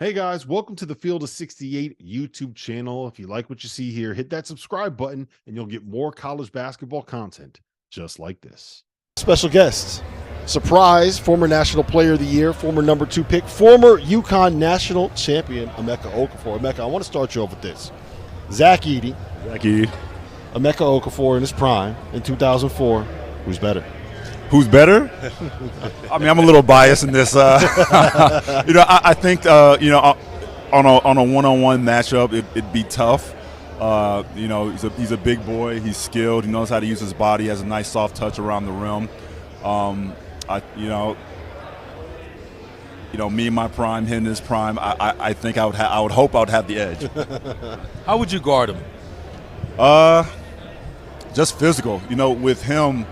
Hey guys, welcome to the Field of 68 YouTube channel. If you like what you see here, hit that subscribe button and you'll get more college basketball content just like this. Special guests, surprise, former National Player of the Year, former number 2 pick, former UConn National Champion, Emeka Okafor. Emeka, I want to start you off with this. Zach Edey, Emeka Okafor in his prime in 2004. Who's better? Who's better? I mean, I'm a little biased in this. I think on a one-on-one matchup, it'd be tough. He's a big boy. He's skilled. He knows how to use his body. He has a nice soft touch around the rim. Me in my prime, him in his prime. I think I would hope I would have the edge. How would you guard him? Just physical. With him,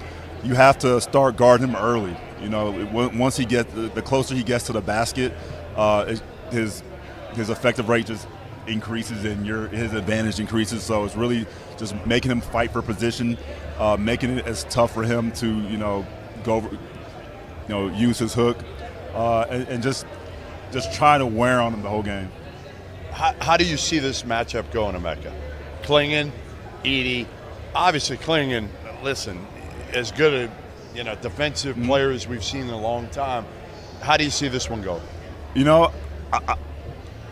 you have to start guarding him early. Once the closer he gets to the basket, his effective rate just increases and his advantage increases. So it's really just making him fight for position, making it as tough for him to use his hook, and just trying to wear on him the whole game. How do you see this matchup going, Emeka? Clingan, Edey, obviously Clingan. Listen, as good a defensive player as we've seen in a long time. How do you see this one go?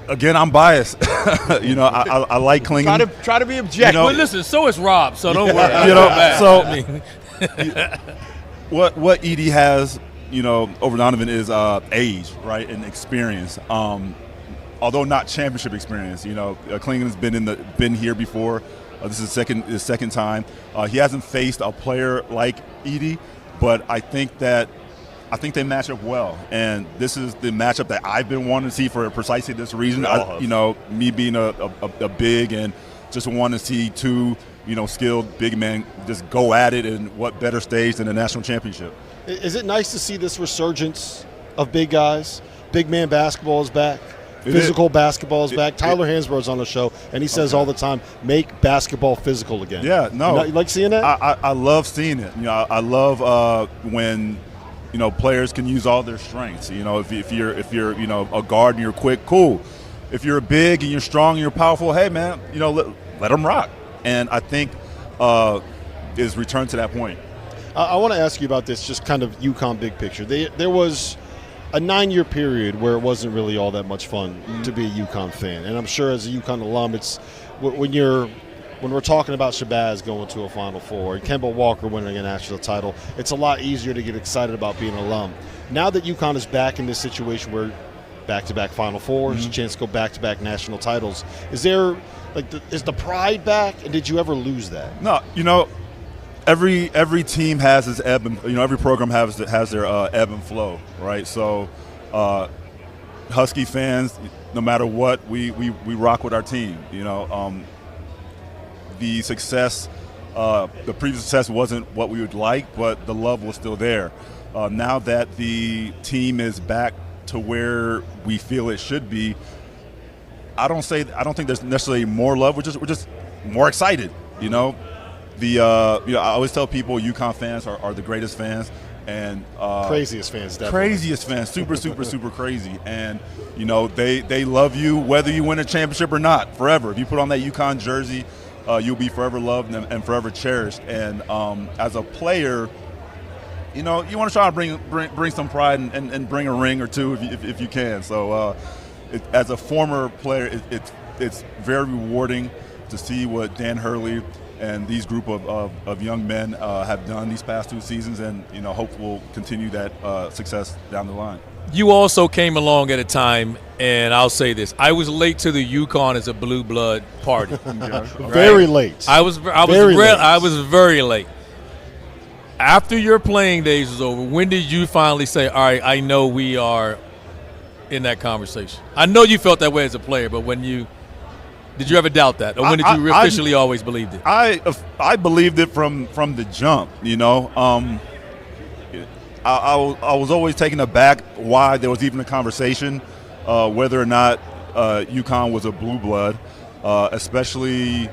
Again, I'm biased. I like Clingan. Try to be objective. Well, listen, so is Rob, so don't worry. What Edey has, over Donovan is age, right, and experience. Although not championship experience. Clingan's been here before. This is his second time. He hasn't faced a player like Edey, but I think they match up well. And this is the matchup that I've been wanting to see for precisely this reason. Me being a big and just wanting to see two, skilled big men just go at it, and what better stage than a national championship. Is it nice to see this resurgence of big guys? Big man basketball is back. Physical basketball is back. Tyler Hansborough's on the show, and he says all the time, make basketball physical again. Yeah, no. You like seeing that? I love seeing it. I love when players can use all their strengths. If you're a guard and you're quick, cool. If you're big and you're strong and you're powerful, hey man, let them rock. And I think is return to that point. I want to ask you about this, just kind of UConn big picture. There was a 9-year period where it wasn't really all that much fun to be a UConn fan, and I'm sure as a UConn alum, it's when we're talking about Shabazz going to a Final Four and Kemba Walker winning a national title, it's a lot easier to get excited about being an alum. Now that UConn is back in this situation where back-to-back Final Fours, chance to go back-to-back national titles, is there is the pride back, and did you ever lose that? No, Every team has its ebb and every program has their ebb and flow, right? So, Husky fans, no matter what, we rock with our team. The success, the previous success wasn't what we would like, but the love was still there. Now that the team is back to where we feel it should be, I don't think there's necessarily more love. We're just more excited. I always tell people UConn fans are the greatest fans, and craziest fans, definitely. Craziest fans, super crazy, and they love you whether you win a championship or not, forever. If you put on that UConn jersey, you'll be forever loved and forever cherished. And as a player, you want to try to bring some pride and bring a ring or two if you can. So as a former player, it's very rewarding to see what Dan Hurley and these group of young men have done these past 2 seasons, and hope we'll continue that success down the line. You also came along at a time, and I'll say this: I was late to the UConn as a blue blood party. Very late. I was very late. After your playing days was over, when did you finally say, "All right, I know we are in that conversation"? I know you felt that way as a player, but did you ever doubt that, or when did you officially always believed it? I believed it from the jump. I was always taken aback why there was even a conversation whether or not UConn was a blue blood, especially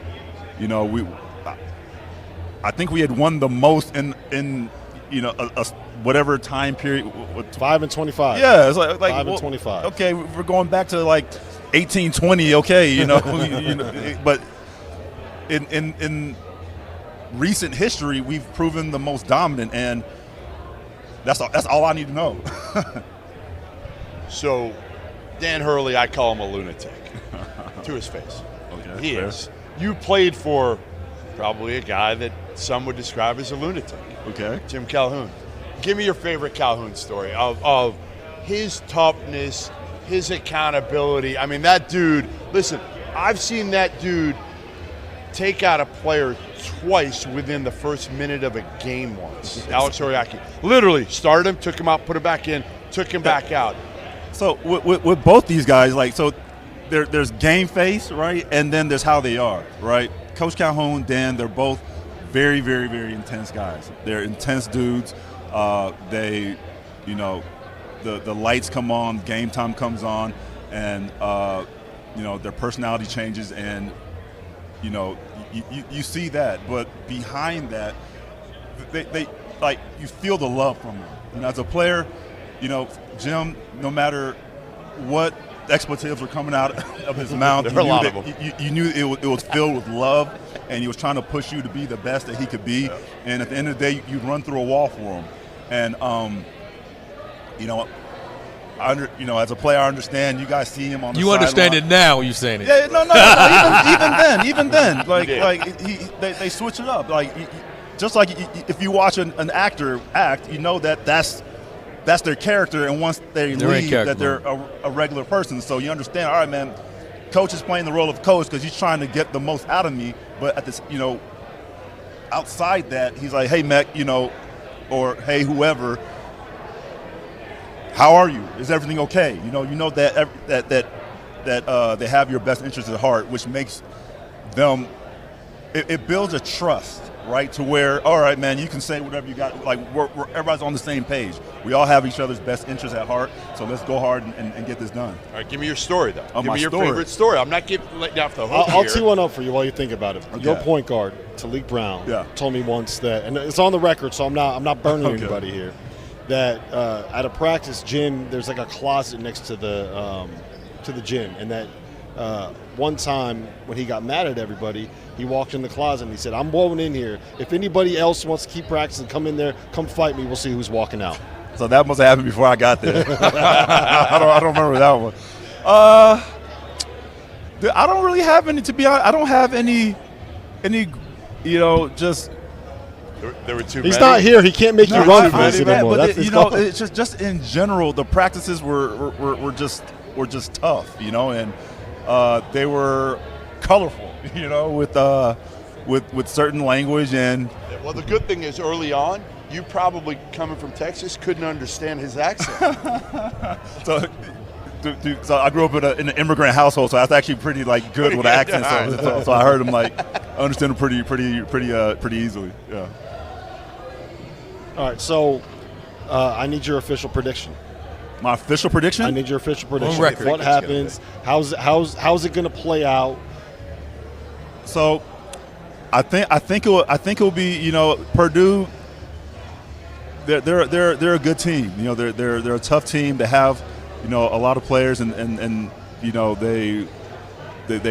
I think we had won the most in whatever time period. 5 and 25. Yeah, it's like 5 and 25. Okay, we're going back to like 1820. Okay, you know, but in recent history, we've proven the most dominant, and that's all I need to know. So, Dan Hurley, I call him a lunatic to his face. Okay, He fair. is. You played for probably a guy that some would describe as a lunatic. Okay. Jim Calhoun. Give me your favorite Calhoun story of his toughness, his accountability. I mean, that dude, listen, I've seen that dude take out a player twice within the first minute of a game once. Alex Oriaki. Literally started him, took him out, put him back in, took him back out. So with both these guys, like, so there's game face, right? And then there's how they are, right? Coach Calhoun, Dan, they're both very, very, very intense guys. They're intense dudes. They, you know, the lights come on, game time comes on, and, you know, their personality changes, and, you know, you see that. But behind that, they like, you feel the love from them. You know, as a player, you know, Jim, no matter what expletives were coming out of his mouth, you knew it was filled with love, and he was trying to push you to be the best that he could be. Yeah. And at the end of the day, you run through a wall for him. And you know, as a player, I understand. You guys see him on the sideline. You understand it now when you're saying it. Yeah, no. Even then, they switch it up. Like, just like if you watch an actor act, you know that's their character, and once they leave, that they're a regular person. So you understand, all right, man, coach is playing the role of coach because he's trying to get the most out of me. But at this, you know, outside that, he's like, hey, Mech, you know, or hey, whoever, how are you? Is everything okay? You know that they have your best interests at heart, which makes them. It builds a trust, right? To where, all right, man, you can say whatever you got. Like, everybody's on the same page. We all have each other's best interests at heart, so let's go hard and get this done. All right, give me your story, though. Give me your story. favorite story. I'm not letting you off the hook I'll here. tee one up for you while you think about it. Okay. Your point guard, Talik Brown, told me once that, and it's on the record, so I'm not burning anybody here, that at a practice gym, there's like a closet next to the gym, and that one time when he got mad at everybody, he walked in the closet and he said, I'm woven in here. If anybody else wants to keep practicing, come in there, come fight me. We'll see who's walking out. So that must have happened before I got there. I don't remember that one. I don't really have any, to be honest. I don't have any, you know, just. There were too He's many. not here. He can't make you run for this anymore. But it's just in general, the practices were just tough, you know, and they were colorful, you know, with certain language. And well, the good thing is early on, you probably, coming from Texas, couldn't understand his accent. So I grew up in an immigrant household, so I was actually pretty like good with accents. So I heard him like understand him pretty easily. Yeah. All right, so I need your official prediction. My official prediction? I need your official prediction. On record. What happens? How's it going to play out? So, I think it will be, you know, Purdue. They're a good team. You know, they're a tough team. They have, you know, a lot of players, and you know they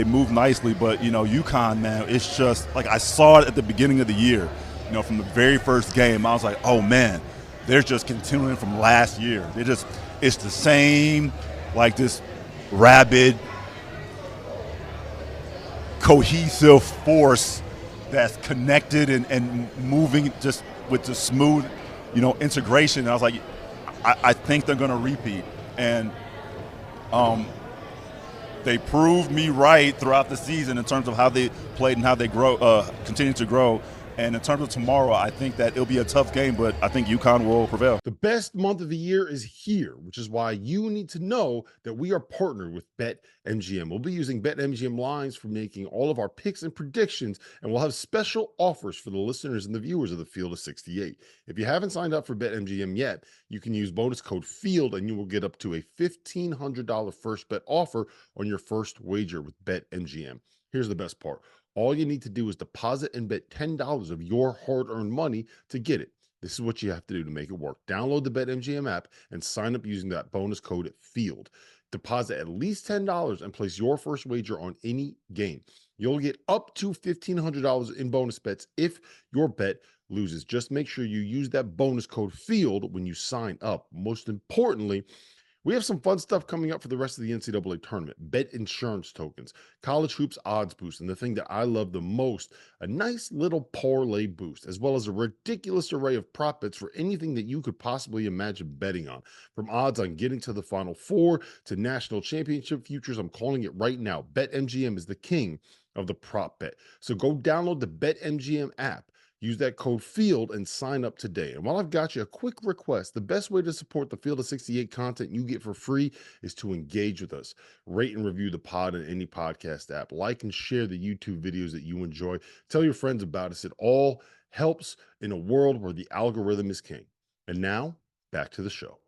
move nicely. But you know, UConn, man, it's just like I saw it at the beginning of the year. You know, from the very first game, I was like, oh man, they're just continuing from last year. It's the same, like this rabid, cohesive force that's connected and moving just with the smooth, you know, integration. And I was like, I think they're going to repeat. And they proved me right throughout the season in terms of how they played and how they continue to grow. And in terms of tomorrow, I think that it'll be a tough game, but I think UConn will prevail. The best month of the year is here, which is why you need to know that we are partnered with BetMGM. We'll be using BetMGM lines for making all of our picks and predictions, and we'll have special offers for the listeners and the viewers of the Field of 68. If you haven't signed up for BetMGM yet, you can use bonus code FIELD, and you will get up to a $1,500 first bet offer on your first wager with BetMGM. Here's the best part. All you need to do is deposit and bet $10 of your hard-earned money to get it. This is what you have to do to make it work. Download the BetMGM app and sign up using that bonus code FIELD. Deposit at least $10 and place your first wager on any game. You'll get up to $1,500 in bonus bets if your bet loses. Just make sure you use that bonus code FIELD when you sign up. Most importantly, we have some fun stuff coming up for the rest of the NCAA tournament. Bet insurance tokens, college hoops odds boost, and the thing that I love the most, a nice little parlay boost, as well as a ridiculous array of prop bets for anything that you could possibly imagine betting on. From odds on getting to the Final Four to national championship futures, I'm calling it right now. BetMGM is the king of the prop bet. So go download the BetMGM app. Use that code FIELD and sign up today. And while I've got you, a quick request. The best way to support the Field of 68 content you get for free is to engage with us. Rate and review the pod in any podcast app. Like and share the YouTube videos that you enjoy. Tell your friends about us. It all helps in a world where the algorithm is king. And now, back to the show.